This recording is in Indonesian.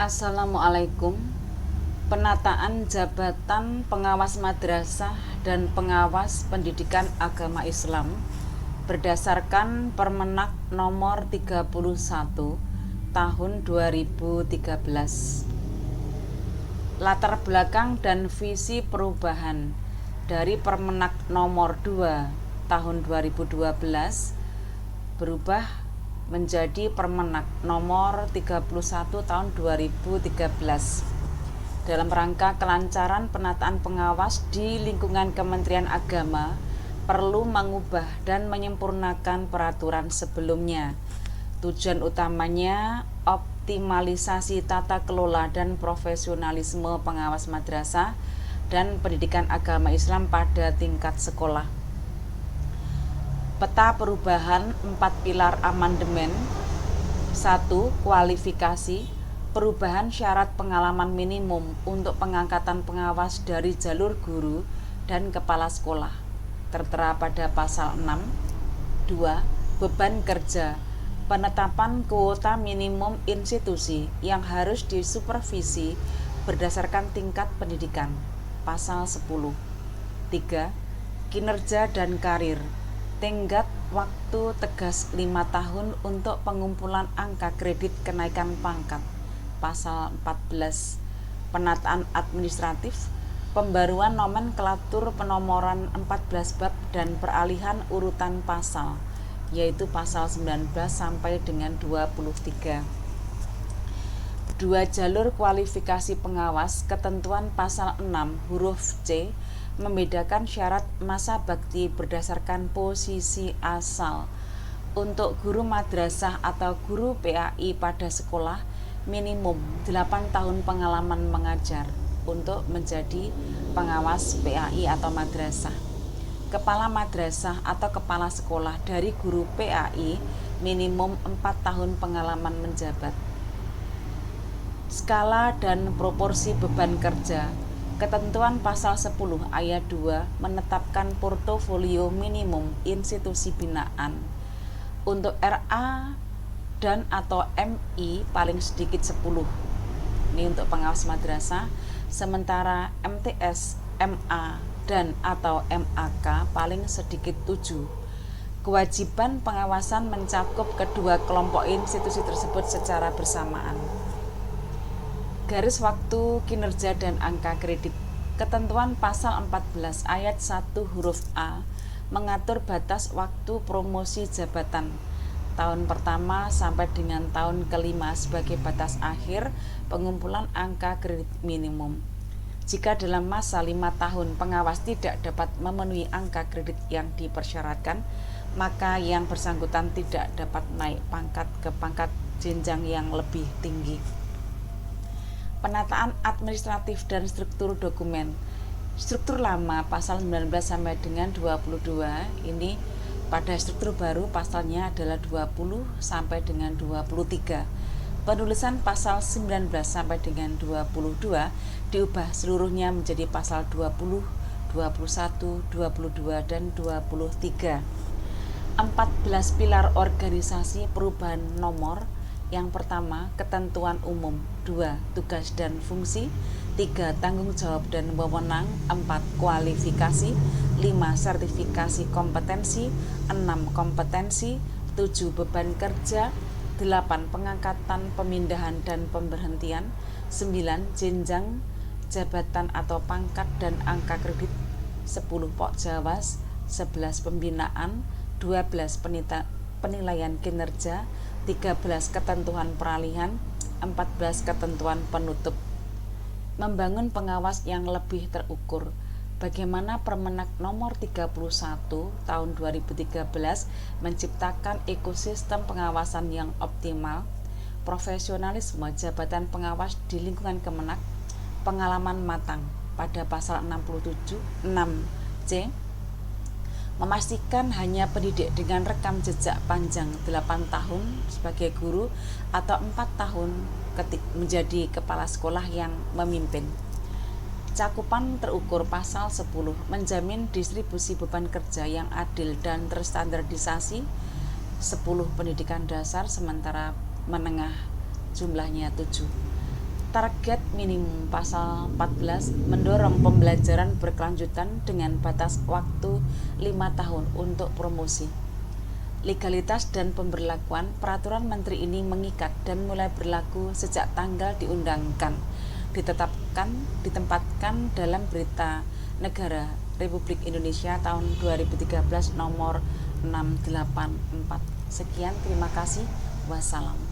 Assalamualaikum. Penataan jabatan pengawas madrasah dan pengawas pendidikan agama Islam berdasarkan Permenak nomor 31 tahun 2013. Latar belakang dan visi perubahan dari Permenak nomor 2 tahun 2012 berubah menjadi Permenak nomor 31 tahun 2013 dalam rangka kelancaran penataan pengawas di lingkungan Kementerian Agama. Perlu mengubah dan menyempurnakan peraturan sebelumnya. Tujuan utamanya optimalisasi tata kelola dan profesionalisme pengawas madrasah dan pendidikan agama Islam pada tingkat sekolah. Peta perubahan 4 pilar amandemen. 1. Kualifikasi. Perubahan syarat pengalaman minimum untuk pengangkatan pengawas dari jalur guru dan kepala sekolah tertera pada pasal 6. 2. Beban kerja. Penetapan kuota minimum institusi yang harus disupervisi berdasarkan tingkat pendidikan pasal 10. 3. Kinerja dan karir. Tenggat waktu tegas 5 tahun untuk pengumpulan angka kredit kenaikan pangkat pasal 14. Penataan administratif. Pembaruan nomenklatur penomoran 14 bab dan peralihan urutan pasal, yaitu pasal 19 sampai dengan 23. 2. Jalur kualifikasi pengawas. Ketentuan pasal 6 huruf C membedakan syarat masa bakti berdasarkan posisi asal. Untuk guru madrasah atau guru PAI pada sekolah, minimum 8 tahun pengalaman mengajar untuk menjadi pengawas PAI atau madrasah. Kepala madrasah atau kepala sekolah dari guru PAI minimum 4 tahun pengalaman menjabat. Skala dan proporsi beban kerja. Ketentuan pasal 10 ayat 2 menetapkan portofolio minimum institusi binaan. Untuk RA dan atau MI paling sedikit 10. Ini untuk pengawas madrasah. Sementara MTS, MA dan atau MAK paling sedikit 7. Kewajiban pengawasan mencakup kedua kelompok institusi tersebut secara bersamaan. Garis waktu kinerja dan angka kredit. Ketentuan pasal 14 ayat 1 huruf A mengatur batas waktu promosi jabatan tahun pertama sampai dengan tahun kelima sebagai batas akhir pengumpulan angka kredit minimum. Jika dalam masa 5 tahun pengawas tidak dapat memenuhi angka kredit yang dipersyaratkan, maka yang bersangkutan tidak dapat naik pangkat ke pangkat jenjang yang lebih tinggi. Penataan administratif dan struktur dokumen. Struktur lama pasal 19 sampai dengan 22, ini pada struktur baru pasalnya adalah 20 sampai dengan 23. Penulisan pasal 19 sampai dengan 22 diubah seluruhnya menjadi pasal 20, 21, 22 dan 23. 14 pilar organisasi perubahan nomor. Yang pertama, ketentuan umum. 2. Tugas dan fungsi. 3. Tanggung jawab dan wewenang. 4. Kualifikasi. 5. Sertifikasi kompetensi. 6. Kompetensi. 7. Beban kerja. 8. Pengangkatan, pemindahan dan pemberhentian. 9. Jenjang jabatan atau pangkat dan angka kredit. 10. Pokjawas. 11. Pembinaan. 12. Penilaian kinerja. 13. Ketentuan peralihan. 14. Ketentuan penutup. Membangun pengawas yang lebih terukur. Bagaimana Permenak nomor 31 tahun 2013 menciptakan ekosistem pengawasan yang optimal. Profesionalisme jabatan pengawas di lingkungan Kemenak. Pengalaman matang pada pasal 67 6C. Memastikan hanya pendidik dengan rekam jejak panjang 8 tahun sebagai guru atau 4 tahun menjadi kepala sekolah yang memimpin. Cakupan terukur pasal 10 menjamin distribusi beban kerja yang adil dan terstandardisasi. 10 pendidikan dasar sementara menengah jumlahnya 7. Target minimum pasal 14 mendorong pembelajaran berkelanjutan dengan batas waktu 5 tahun untuk promosi. Legalitas dan pemberlakuan peraturan menteri ini mengikat dan mulai berlaku sejak tanggal diundangkan, ditempatkan dalam Berita Negara Republik Indonesia tahun 2013 nomor 684. Sekian, terima kasih. Wassalam.